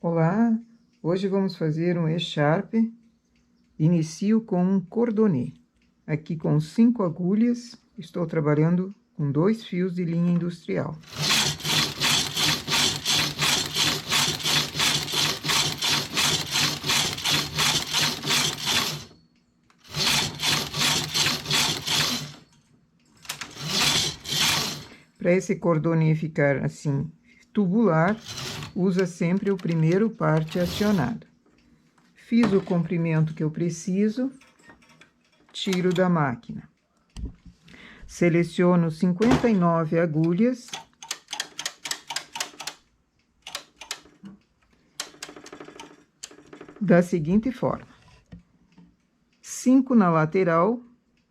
Olá, hoje vamos fazer um echarpe. Inicio com um cordonê. Aqui com 5 agulhas, estou trabalhando com 2 fios de linha industrial. Para esse cordonê ficar assim, tubular, usa sempre o primeiro parte acionado. Fiz o comprimento que eu preciso, tiro da máquina. Seleciono 59 agulhas. Da seguinte forma: 5 na lateral,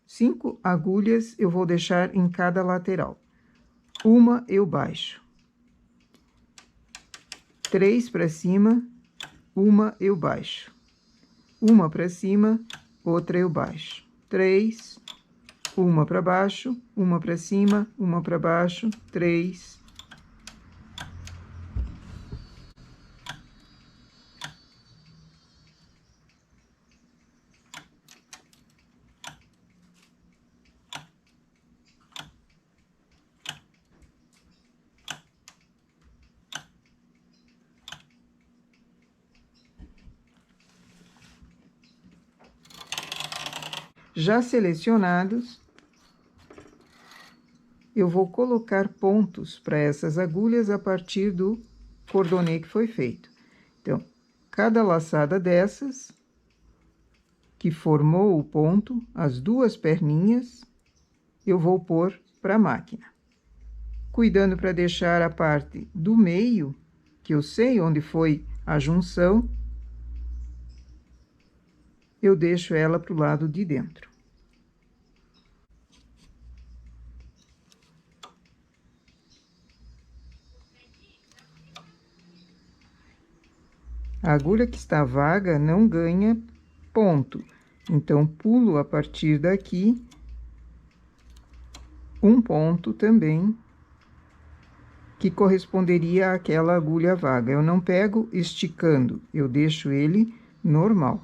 5 agulhas eu vou deixar em cada lateral. Uma eu baixo. 3 para cima, uma eu baixo. Uma para cima, outra eu baixo. 3, uma para baixo, uma para cima, uma para baixo, 3. Já selecionados, eu vou colocar pontos para essas agulhas a partir do cordonê que foi feito. Então, cada laçada dessas, que formou o ponto, as 2 perninhas, eu vou pôr para a máquina. Cuidando para deixar a parte do meio, que eu sei onde foi a junção, eu deixo ela para o lado de dentro. A agulha que está vaga não ganha ponto, então pulo a partir daqui um ponto também, que corresponderia àquela agulha vaga. Eu não pego esticando, eu deixo ele normal.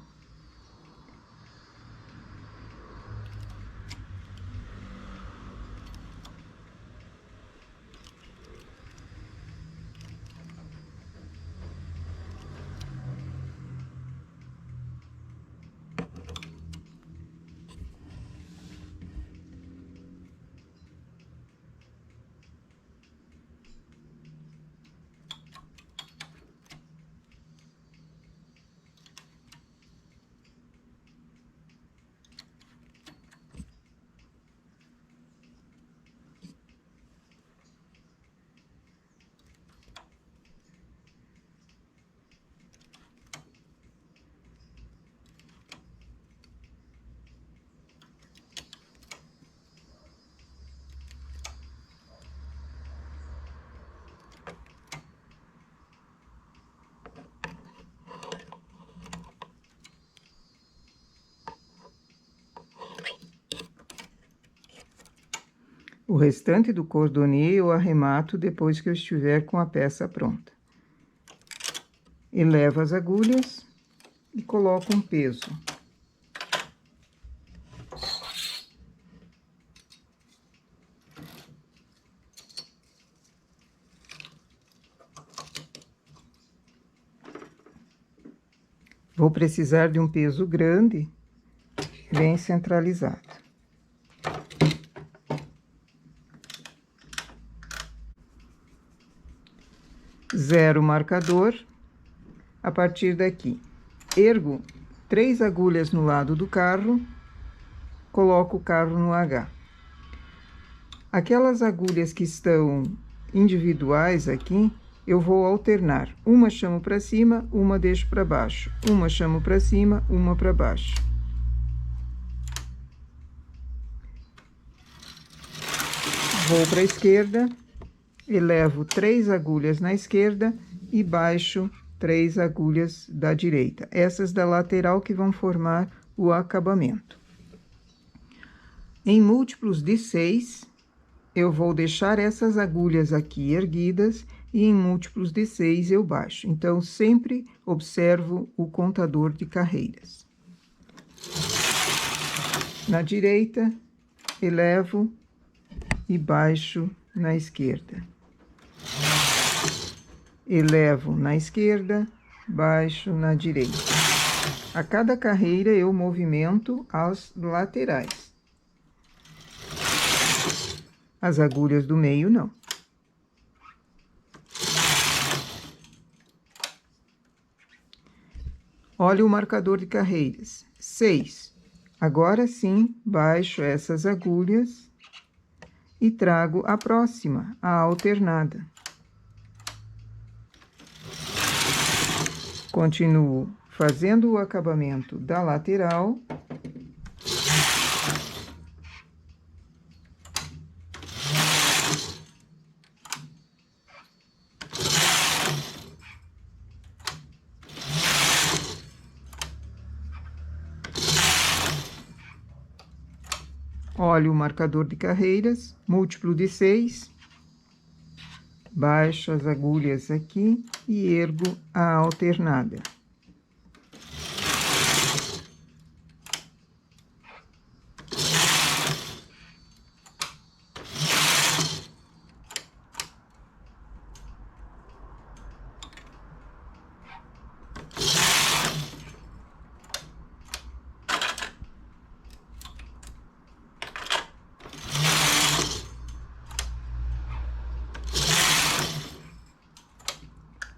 O restante do cordonê eu arremato depois que eu estiver com a peça pronta. Elevo as agulhas e coloco um peso. Vou precisar de um peso grande, bem centralizado. Zero marcador. A partir daqui, ergo 3 agulhas no lado do carro, coloco o carro no H. Aquelas agulhas que estão individuais aqui, eu vou alternar. Uma chamo para cima, uma deixo para baixo. Uma chamo para cima, uma para baixo. Vou para a esquerda, elevo 3 agulhas na esquerda e baixo 3 agulhas da direita. Essas da lateral que vão formar o acabamento. Em múltiplos de 6, eu vou deixar essas agulhas aqui erguidas e em múltiplos de 6 eu baixo. Então, sempre observo o contador de carreiras. Na direita, elevo e baixo na esquerda. Elevo na esquerda, baixo na direita. A cada carreira eu movimento as laterais. As agulhas do meio não. Olha o marcador de carreiras. 6. Agora sim, baixo essas agulhas e trago a próxima, a alternada. Continuo fazendo o acabamento da lateral. Olho o marcador de carreiras, múltiplo de 6. Baixo as agulhas aqui e ergo a alternada.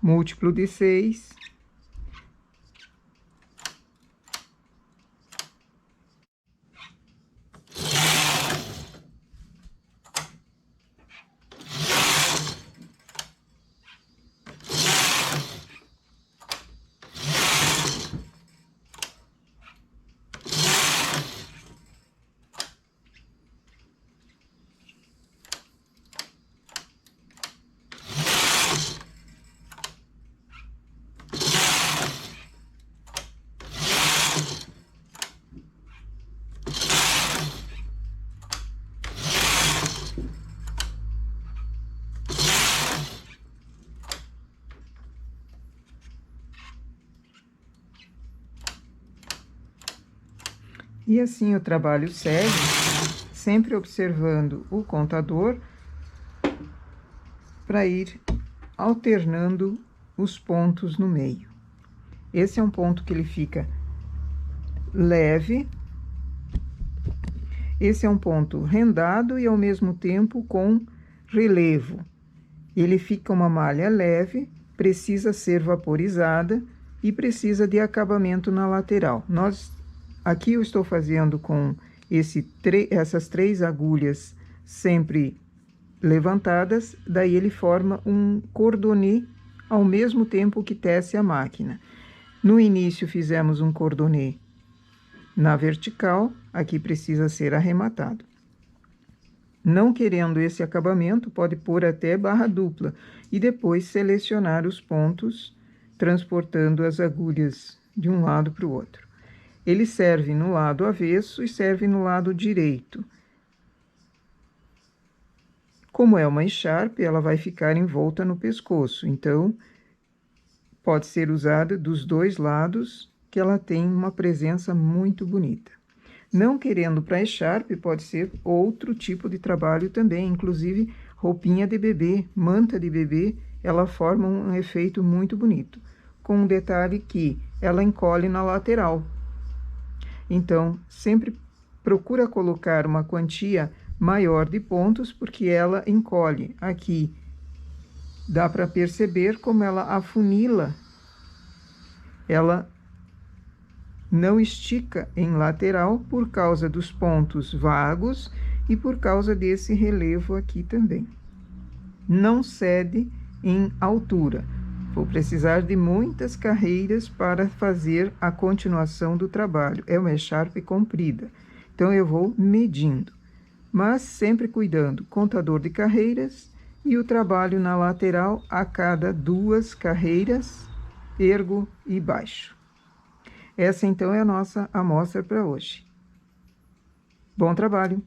Múltiplo de 6. E assim o trabalho segue, sempre observando o contador para ir alternando os pontos no meio. Esse é um ponto que ele fica leve. Esse é um ponto rendado e ao mesmo tempo com relevo. Ele fica uma malha leve, precisa ser vaporizada e precisa de acabamento na lateral. Aqui eu estou fazendo com essas 3 agulhas sempre levantadas, daí ele forma um cordonê ao mesmo tempo que tece a máquina. No início fizemos um cordonê na vertical, aqui precisa ser arrematado. Não querendo esse acabamento, pode pôr até barra dupla e depois selecionar os pontos, transportando as agulhas de um lado para o outro. Ele serve no lado avesso e serve no lado direito. Como é uma echarpe, ela vai ficar envolta no pescoço, então pode ser usada dos 2 lados, que ela tem uma presença muito bonita. Não querendo para echarpe, pode ser outro tipo de trabalho também, inclusive roupinha de bebê, manta de bebê, ela forma um efeito muito bonito, com um detalhe que ela encolhe na lateral. Então, sempre procura colocar uma quantia maior de pontos, porque ela encolhe. Aqui dá para perceber como ela afunila, ela não estica em lateral por causa dos pontos vagos e por causa desse relevo aqui também. Não cede em altura. Vou precisar de muitas carreiras para fazer a continuação do trabalho. É uma echarpe comprida, então eu vou medindo. Mas sempre cuidando, contador de carreiras e o trabalho na lateral a cada 2 carreiras, ergo e baixo. Essa então é a nossa amostra para hoje. Bom trabalho!